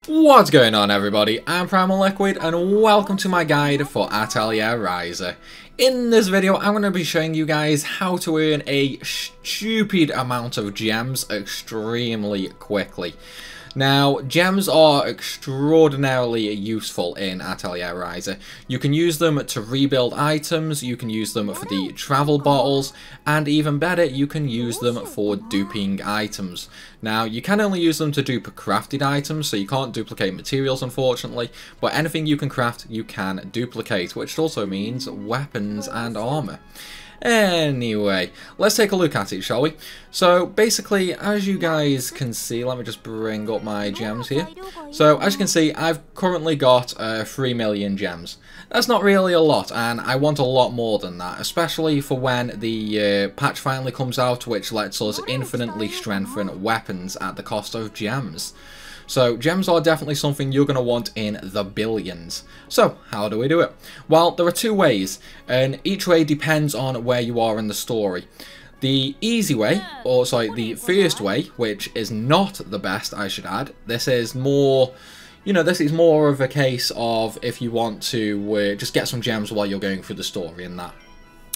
What's going on, everybody? I'm Primal Liquid and welcome to my guide for Atelier Ryza. In this video I'm going to be showing you guys how to earn a stupid amount of gems extremely quickly. Now, gems are extraordinarily useful in Atelier Ryza. You can use them to rebuild items, you can use them for the travel bottles, and even better, you can use them for duping items. Now, you can only use them to dupe crafted items, so you can't duplicate materials, unfortunately, but anything you can craft, you can duplicate, which also means weapons and armor. Anyway, let's take a look at it, shall we? So basically, as you guys can see, let me just bring up my gems here. So as you can see, I've currently got 3 million gems. That's not really a lot, and I want a lot more than that, especially for when the patch finally comes out, which lets us infinitely strengthen weapons at the cost of gems. So gems are definitely something you're going to want in the billions. So how do we do it? Well, there are two ways, and each way depends on where you are in the story. The easy way, or sorry, the first way, which is not the best, I should add. This is more, this is more of a case of if you want to just get some gems while you're going through the story and that.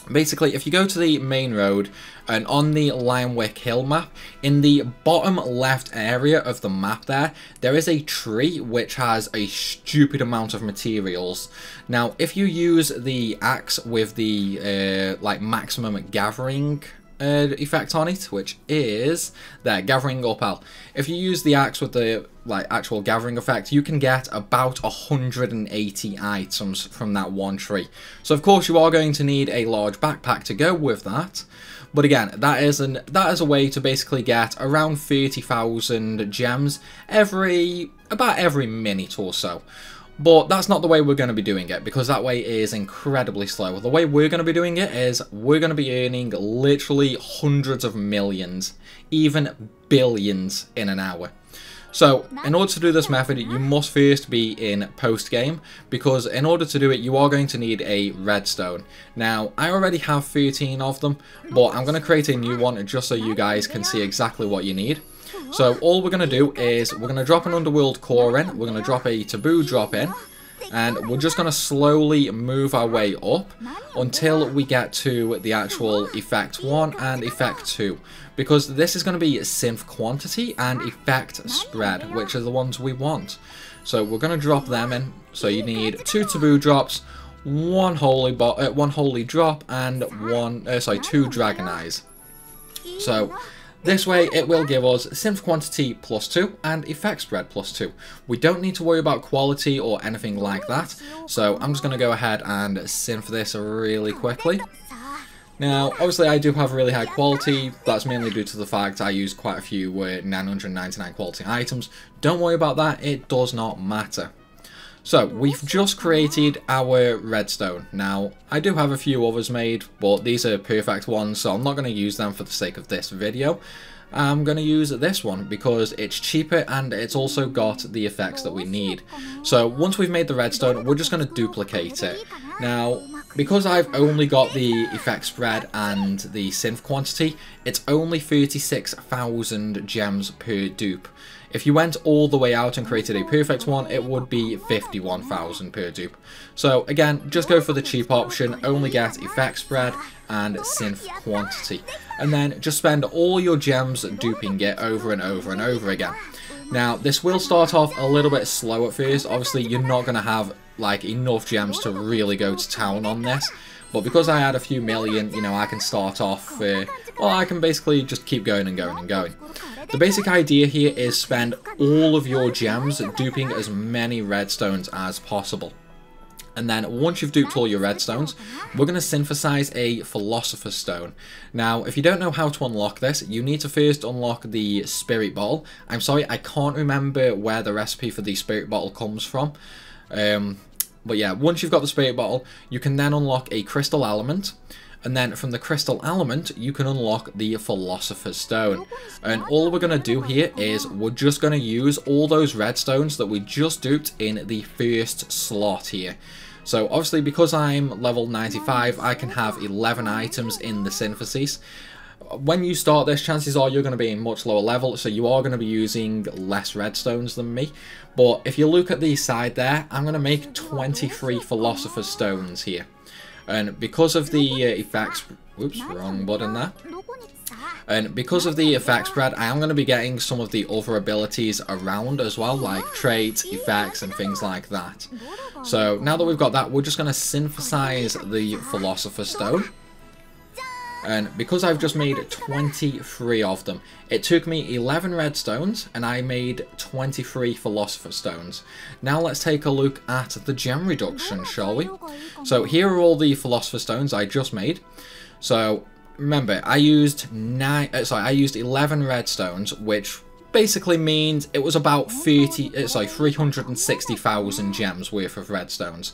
Basically, if you go to the main road and on the Limewick Hill map, in the bottom left area of the map there is a tree which has a stupid amount of materials. Now, if you use the axe with the maximum gathering effect on it, which is there, gathering up. If you use the axe with the actual gathering effect, you can get about 180 items from that one tree. So of course you are going to need a large backpack to go with that. But again, that is a way to basically get around 30,000 gems about every minute or so. But that's not the way we're going to be doing it, because that way is incredibly slow. The way we're going to be doing it is we're going to be earning literally hundreds of millions, even billions in an hour. So, in order to do this method, you must first be in post-game, because in order to do it, you are going to need a redstone. Now, I already have 13 of them, but I'm going to create a new one just so you guys can see exactly what you need. So all we're going to do is we're going to drop an underworld core in, we're going to drop a taboo drop in, and we're just going to slowly move our way up until we get to the actual effect 1 and effect 2. Because this is going to be synth quantity and effect spread, which are the ones we want. So we're going to drop them in. So you need 2 taboo drops, one holy drop, and 2 dragon eyes. So this way it will give us synth quantity +2 and effect spread +2. We don't need to worry about quality or anything like that, so I'm just going to go ahead and synth this really quickly. Now, obviously I do have really high quality. That's mainly due to the fact I use quite a few 999 quality items. Don't worry about that, it does not matter. So, we've just created our redstone. Now, I do have a few others made, but these are perfect ones, so I'm not going to use them for the sake of this video. I'm going to use this one because it's cheaper and it's also got the effects that we need. So, once we've made the redstone, we're just going to duplicate it. Now, because I've only got the effect spread and the synth quantity, it's only 36,000 gems per dupe. If you went all the way out and created a perfect one, it would be 51,000 per dupe. So again, just go for the cheap option, only get effect spread and synth quantity. And then just spend all your gems duping it over and over and over again. Now, this will start off a little bit slow at first. Obviously, you're not going to have enough gems to really go to town on this. But because I had a few million, I can start off, I can basically just keep going and going and going. The basic idea here is spend all of your gems duping as many redstones as possible. And then once you've duped all your redstones, we're going to synthesize a philosopher's stone. Now, if you don't know how to unlock this, you need to first unlock the spirit bottle. I'm sorry, I can't remember where the recipe for the spirit bottle comes from. But yeah, once you've got the spirit bottle, you can then unlock a crystal element. And then from the crystal element, you can unlock the philosopher's stone. And all we're going to do here is we're just going to use all those redstones that we just duped in the first slot here. So obviously because I'm level 95, I can have 11 items in the synthesis. When you start this, chances are you're going to be in much lower level, so you are going to be using less redstones than me. But if you look at the side there, I'm going to make 23 Philosopher's Stones here. And because of the effects... Oops, wrong button there. And because of the effect spread, I am going to be getting some of the other abilities around as well, like traits, effects, and things like that. So now that we've got that, we're just going to synthesize the Philosopher's Stone. And because I've just made 23 of them, it took me 11 redstones and I made 23 Philosopher's Stones. Now let's take a look at the gem reduction, shall we? So here are all the Philosopher's Stones I just made. So remember, I used 11 redstones, which basically means it was about 360,000 gems worth of redstones.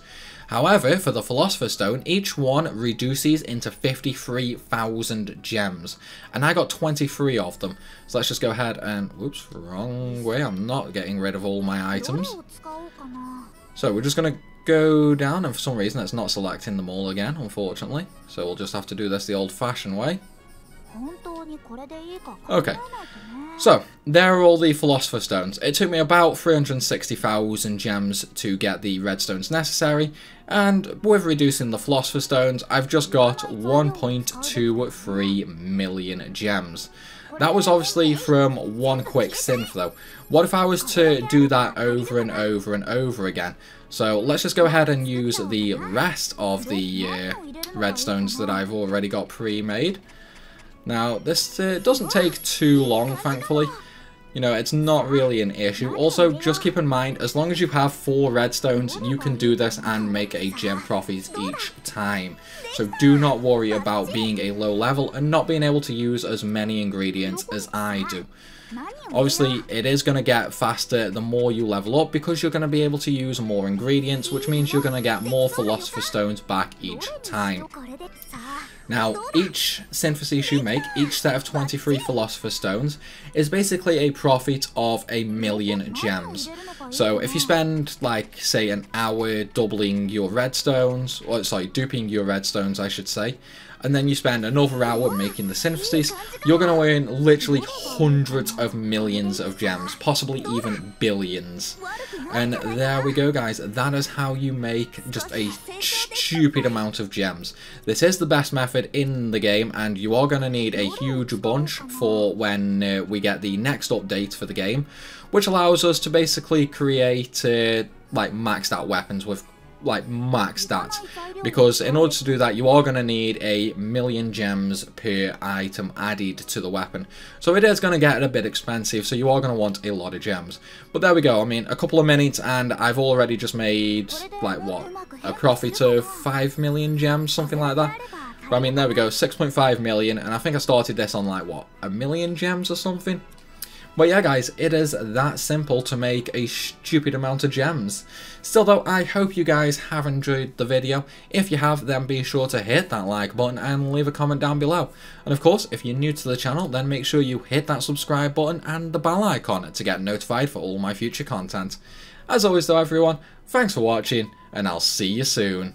However, for the Philosopher's Stone, each one reduces into 53,000 gems, and I got 23 of them. So let's just go ahead and, whoops, wrong way, I'm not getting rid of all my items. So we're just going to go down, and for some reason it's not selecting them all again, unfortunately. So we'll just have to do this the old-fashioned way. Okay, so there are all the Philosopher's Stones. It took me about 360,000 gems to get the redstones necessary, and with reducing the Philosopher's Stones, I've just got 1.23 million gems. That was obviously from one quick synth though. What if I was to do that over and over and over again? So let's just go ahead and use the rest of the redstones that I've already got pre-made. Now, this doesn't take too long, thankfully. You know, it's not really an issue. Also, just keep in mind, as long as you have 4 redstones, you can do this and make a gem profit each time. So do not worry about being a low level and not being able to use as many ingredients as I do. Obviously, it is going to get faster the more you level up because you're going to be able to use more ingredients, which means you're going to get more Philosopher's Stones back each time. Now, each synthesis you make, each set of 23 Philosopher's Stones, is basically a profit of 1,000,000 gems. So if you spend, like, say, an hour doubling your redstones, or sorry, duping your redstones, I should say, and then you spend another hour making the synthesis, you're going to earn literally hundreds of millions of gems, possibly even billions. And there we go, guys. That is how you make just a stupid amount of gems. This is the best method in the game, and you are going to need a huge bunch for when we get the next update for the game, which allows us to basically create like maxed out weapons with like max stats, because in order to do that you are going to need 1,000,000 gems per item added to the weapon. So it is going to get a bit expensive, so you are going to want a lot of gems. But there we go. I mean, a couple of minutes and I've already just made, like, what, a profit of 5 million gems, something like that. But I mean, there we go, 6.5 million, and I think I started this on, like, what, 1,000,000 gems or something? But yeah, guys, it is that simple to make a stupid amount of gems. Still though, I hope you guys have enjoyed the video. If you have, then be sure to hit that like button and leave a comment down below. And of course, if you're new to the channel, then make sure you hit that subscribe button and the bell icon to get notified for all my future content. As always though, everyone, thanks for watching, and I'll see you soon.